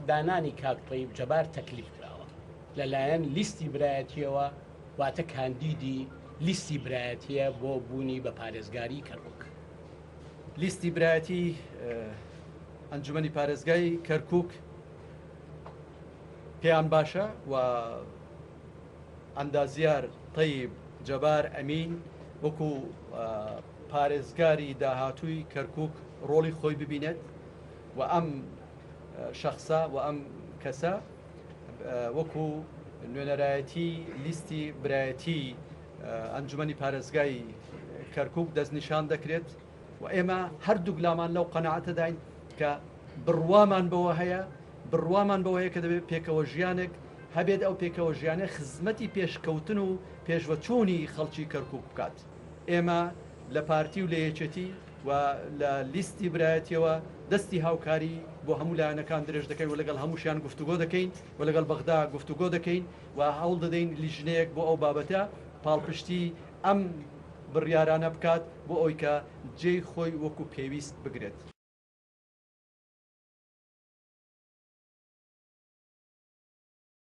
دانانی کاک طەیب جەبار تەکلیف کراوە لەلایەن لیستی برایەتیەوە، واتە کاندیدی لیستی برایەتیە بۆ بوونی بە پارێزگاری کەرکووک. لیستی برایەتی ئەنجومەنی پارێزگای کەرکووک پێیان باشە و ئەندازیار طەیب جەبار ئەمین وەکو پارێزگاری داهاتووی کەرکووک ڕۆڵی خۆی ببینێت و ئەم شەخصە و ئەم کەسە وەکو نوێنەرایەتی لیستی برایەتی ئەنجومەنی پارێزگای کەرکووک دەستنیشان دەکرێت و ئێمە هەردوو گلامان لەو قەنەعەتەداین کە بڕوامان بەوە هەیە، بڕوامان بەوە هەیە کە دەبێت پێکەوە ژیانێک هەبێت ئەو پێکەوە ژیانە خزمەتی پێشکەوتن و پێشوەچوونی خەڵکی کەرکووک بکات. ئێمە لە پارتی و لە یەکێتی و لە لیستی برایەتیەوە دەستی هاوکاری بۆ هەموو لایەنەکان درێژ دەکەین و لەگەڵ هەمووشیان گفتوگۆ دەکەین و لەگەڵ بەغدا گفتوگۆ دەکەین و هەوڵ دەدەین لیژنەیەک بۆ ئەو بابەتە پاڵپشتی ئەم بڕیارانە بکات بۆ ئەوی کە جێی خۆی وەکو پێویست بگرێت.